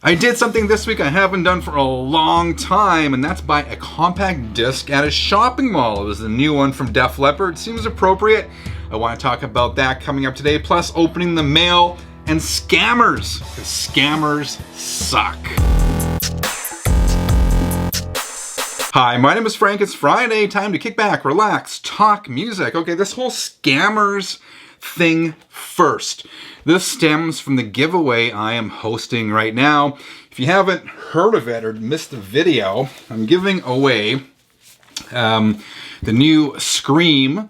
I did something this week I haven't done for a long time, and that's buy a compact disc at a shopping mall. It was the new one from Def Leppard. Seems appropriate. I want to talk about that coming up today, plus opening the mail and scammers, because scammers suck. Hi, my name is Frank. It's Friday. Time to kick back, relax, talk music. Okay, this whole scammers thing first. This stems from the giveaway I am hosting right now. If you haven't heard of it or missed the video, I'm giving away the new Scream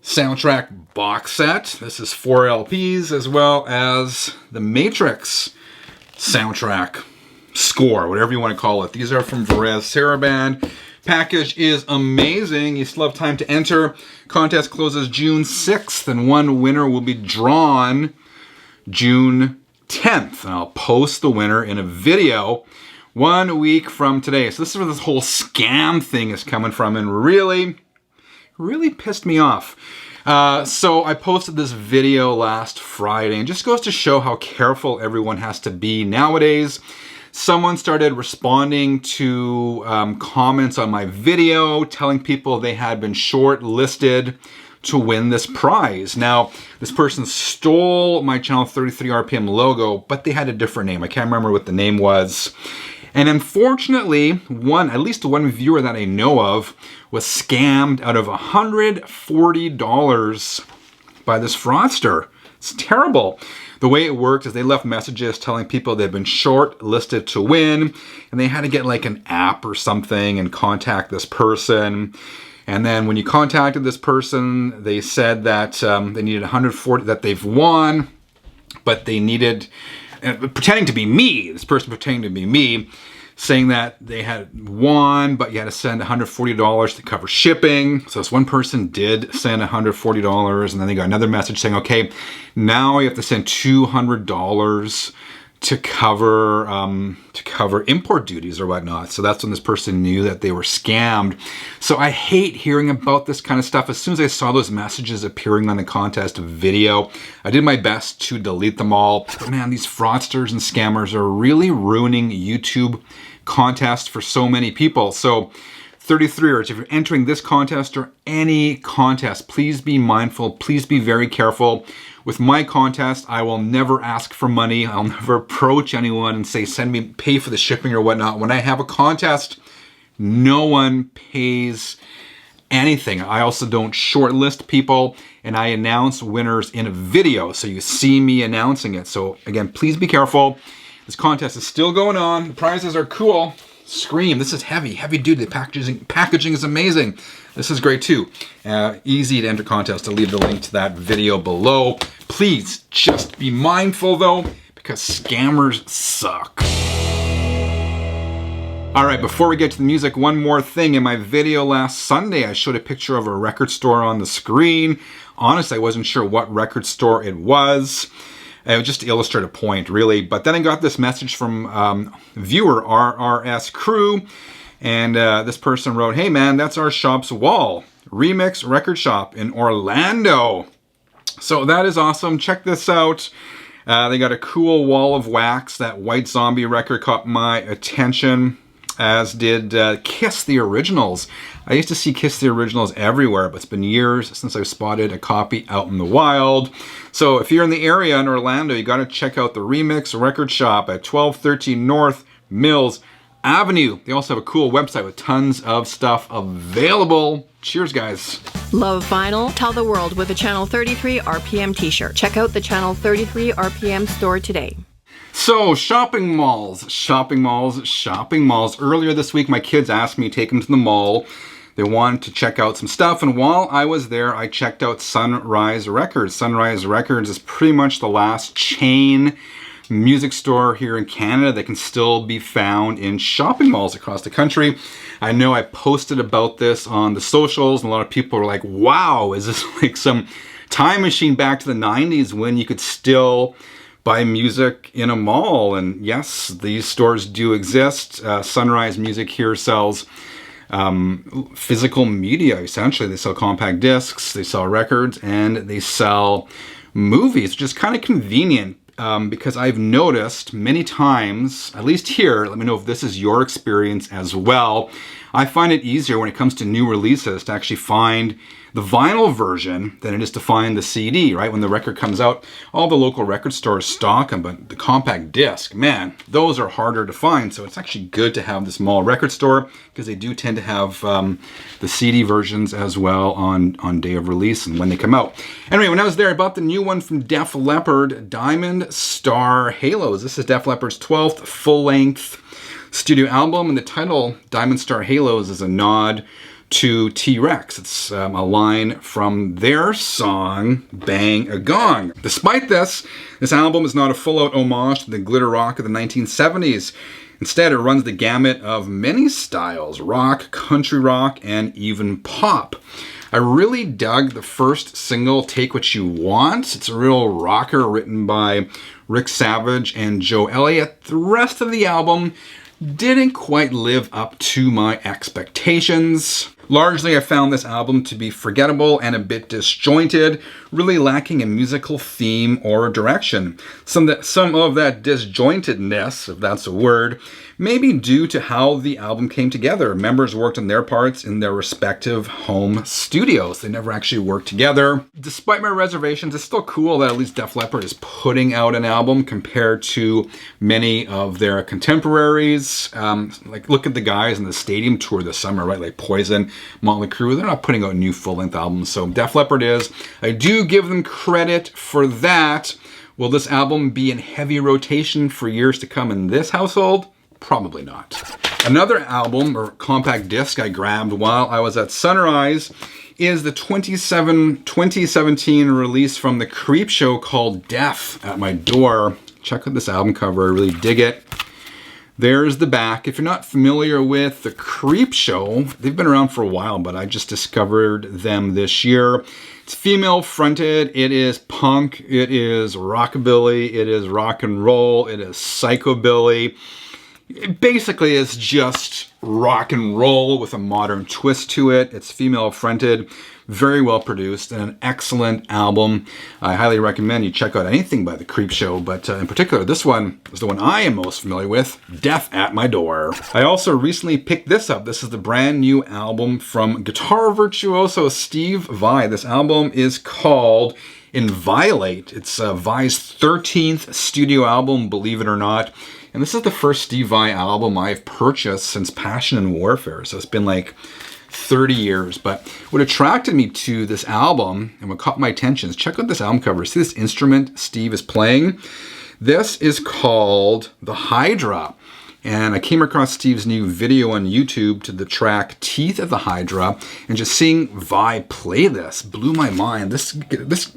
soundtrack box set. This is 4 LPs, as well as the Matrix soundtrack score, whatever you want to call it. These are from Varese Saraband. Package is amazing. You still have time to enter. Contest closes June 6th, and one winner will be drawn June 10th. And I'll post the winner in a video 1 week from today. So this is where this whole scam thing is coming from, and really pissed me off. So I posted this video last Friday, and just goes to show how careful everyone has to be nowadays. Someone started responding to comments on my video, telling people they had been shortlisted to win this prize. Now, this person stole my Channel 33 RPM logo, but they had a different name. I can't remember what the name was. And unfortunately, at least one viewer that I know of was scammed out of $140 by this fraudster. It's terrible. The way it worked is they left messages telling people they'd been shortlisted to win, and they had to get like an app or something and contact this person. And then when you contacted this person, they said that they needed 140, that they've won, but they needed, pretending to be me, this person pretending to be me, saying that they had won, but you had to send $140 to cover shipping. So this one person did send $140, and then they got another message saying, okay, now you have to send $200 to cover import duties or whatnot. So that's when this person knew that they were scammed. So I hate hearing about this kind of stuff. As soon as I saw those messages appearing on the contest video, I did my best to delete them all. But man, these fraudsters and scammers are really ruining YouTube contests for so many people. So 33ers, if you're entering this contest or any contest, please be mindful, please be very careful. With my contest, I will never ask for money. I'll never approach anyone and say, pay for the shipping or whatnot. When I have a contest, no one pays anything. I also don't shortlist people, and I announce winners in a video, so you see me announcing it. So again, please be careful. This contest is still going on. The prizes are cool. Scream, this is heavy duty. The packaging is amazing. This is great too. Easy to enter contest. I'll leave the link to that video below. Please just be mindful though, because scammers suck. All right, before we get to the music, one more thing. In my video last Sunday, I showed a picture of a record store on the screen. Honestly, I wasn't sure what record store it was. It was just to illustrate a point, really. But then I got this message from viewer RRS Crew, and this person wrote, hey man, that's our shop's wall. Remix Record Shop in Orlando. So that is awesome. Check this out. They got a cool wall of wax. That White Zombie record caught my attention, as did Kiss the Originals. I used to see Kiss the Originals everywhere, but it's been years since I've spotted a copy out in the wild. So if you're in the area in Orlando, you got to check out the Remix Record Shop at 1213 North Mills Avenue. They also have a cool website with tons of stuff available. Cheers, guys. Love vinyl? Tell the world with a Channel 33 RPM t-shirt. Check out the Channel 33 RPM store today. So, shopping malls. Earlier this week, my kids asked me to take them to the mall. They wanted to check out some stuff, and while I was there, I checked out Sunrise Records. Sunrise Records is pretty much the last chain music store here in Canada that can still be found in shopping malls across the country. I know I posted about this on the socials, and a lot of people were like, wow, is this like some time machine back to the 90s when you could still buy music in a mall? And yes, these stores do exist. Sunrise Music here sells physical media, essentially. They sell compact discs, they sell records, and they sell movies, which is kind of convenient. because I've noticed many times, at least here, let me know if this is your experience as well. I find it easier when it comes to new releases to actually find the vinyl version than it is to find the CD, right? When the record comes out, all the local record stores stock them, but the compact disc, man, those are harder to find. So it's actually good to have this mall record store because they do tend to have the CD versions as well on day of release and when they come out. Anyway, when I was there, I bought the new one from Def Leppard, Diamond Star Halos. This is Def Leppard's 12th full-length studio album, and the title, Diamond Star Halos, is a nod to T-Rex. It's a line from their song, Bang a Gong. Despite this album is not a full-out homage to the glitter rock of the 1970s. Instead, it runs the gamut of many styles, rock, country rock, and even pop. I really dug the first single, Take What You Want. It's a real rocker written by Rick Savage and Joe Elliott. The rest of the album didn't quite live up to my expectations. Largely, I found this album to be forgettable and a bit disjointed, really lacking a musical theme or direction. Some of that disjointedness, if that's a word, may be due to how the album came together. Members worked on their parts in their respective home studios. They never actually worked together. Despite my reservations, it's still cool that at least Def Leppard is putting out an album compared to many of their contemporaries. Like, look at the guys in the stadium tour this summer, right? Like Poison, Motley Crue. They're not putting out new full-length albums, so Def Leppard is. I do give them credit for that. Will this album be in heavy rotation for years to come in this household? Probably not. Another album or compact disc I grabbed while I was at Sunrise is the 2017 release from the Creepshow called Death at My Door. Check out this album cover, I really dig it. There's the back. If you're not familiar with the Creepshow, they've been around for a while, but I just discovered them this year. It's female fronted, it is punk, it is rockabilly, it is rock and roll, it is psychobilly. It basically is just rock and roll with a modern twist to it. It's female fronted, very well produced, and an excellent album. I highly recommend you check out anything by the Creepshow, but in particular, this one is the one I am most familiar with, Death at My Door. I also recently picked this up. This is the brand new album from guitar virtuoso Steve Vai. This album is called Inviolate. It's Vai's 13th studio album, believe it or not. And this is the first Steve Vai album I've purchased since Passion and Warfare. So it's been like 30 years. But what attracted me to this album and what caught my attention is check out this album cover. See this instrument Steve is playing? This is called the Hydra. And I came across Steve's new video on YouTube to the track Teeth of the Hydra, and just seeing Vai play this blew my mind. This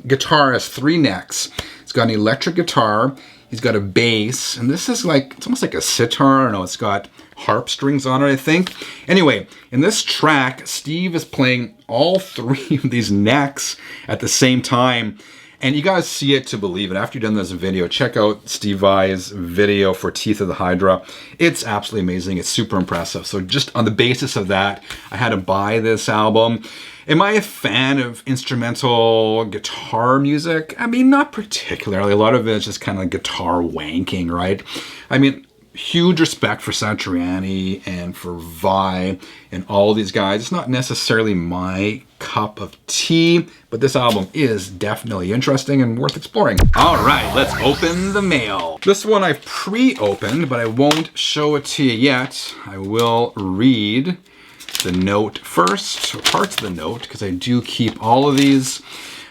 guitar has 3 necks. It's got an electric guitar, he's got a bass, and this is like, it's almost like a sitar. I don't know, it's got harp strings on it, I think. Anyway, in this track, Steve is playing all 3 of these necks at the same time. And you guys see it to believe it. After you've done this video, check out Steve Vai's video for Teeth of the Hydra. It's absolutely amazing. It's super impressive. So just on the basis of that, I had to buy this album. Am I a fan of instrumental guitar music? I mean, not particularly. A lot of it is just kind of guitar wanking, right? I mean, huge respect for Satriani and for Vai and all these guys. It's not necessarily my cup of tea, but this album is definitely interesting and worth exploring. All right, let's open the mail. This one I've pre-opened, but I won't show it to you yet. I will read the note first, or parts of the note, because I do keep all of these.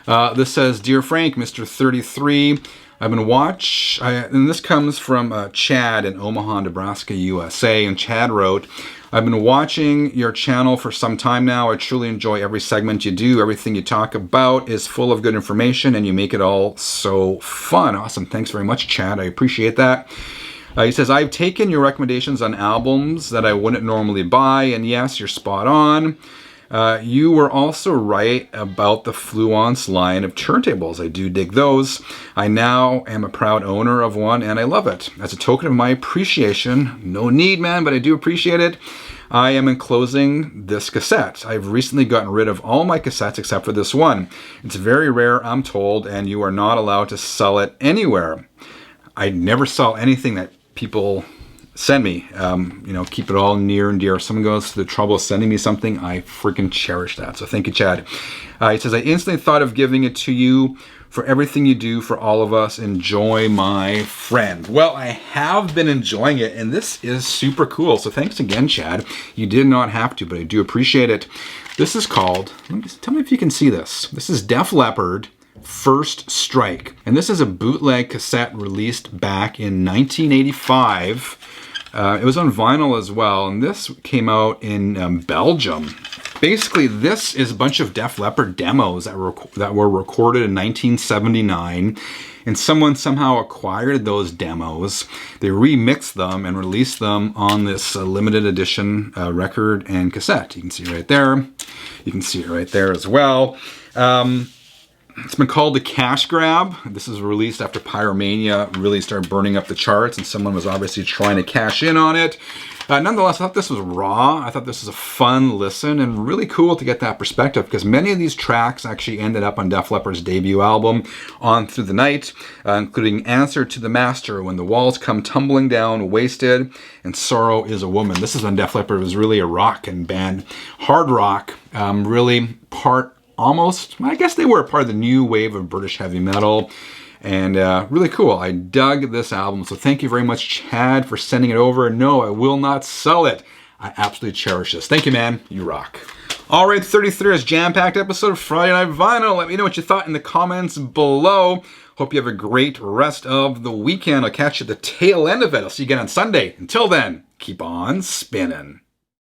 This says, Dear Frank, Mr. 33, I've been and this comes from Chad in Omaha, Nebraska, USA, and Chad wrote, I've been watching your channel for some time now. I truly enjoy every segment you do. Everything you talk about is full of good information, and you make it all so fun. Awesome. Thanks very much, Chad. I appreciate that. He says, I've taken your recommendations on albums that I wouldn't normally buy, and yes, you're spot on. You were also right about the Fluence line of turntables. I do dig those. I now am a proud owner of one, and I love it. As a token of my appreciation, no need, man, but I do appreciate it, I am enclosing this cassette. I've recently gotten rid of all my cassettes except for this one. It's very rare, I'm told, and you are not allowed to sell it anywhere. I never sell anything that people send me. Keep it all near and dear. If someone goes to the trouble of sending me something, I freaking cherish that. So thank you, Chad. He says, I instantly thought of giving it to you for everything you do for all of us. Enjoy, my friend. Well, I have been enjoying it, and this is super cool. So thanks again, Chad. You did not have to, but I do appreciate it. This is called, tell me if you can see this. This is Def Leppard, First Strike. And this is a bootleg cassette released back in 1985. It was on vinyl as well, and this came out in Belgium. Basically, this is a bunch of Def Leppard demos that were recorded in 1979, and someone somehow acquired those demos. They remixed them and released them on this limited edition record and cassette. You can see it right there. You can see it right there as well. It's been called the Cash Grab. This is released after Pyromania really started burning up the charts, and someone was obviously trying to cash in on it. Nonetheless, I thought this was raw. I thought this was a fun listen and really cool to get that perspective, because many of these tracks actually ended up on Def Leppard's debut album, On Through the Night, including Answer to the Master, When the Walls Come Tumbling Down, Wasted, and Sorrow is a Woman. This is when Def Leppard was really a rockin' band. Hard rock, really part almost, I guess they were part of the new wave of British heavy metal, and really cool. I dug this album, so thank you very much, Chad, for sending it over. No, I will not sell it. I absolutely cherish this. Thank you, man. You rock. All right, 33 is jam-packed episode of Friday Night Vinyl. Let me know what you thought in the comments below. Hope you have a great rest of the weekend. I'll catch you at the tail end of it. I'll see you again on Sunday. Until then, keep on spinning.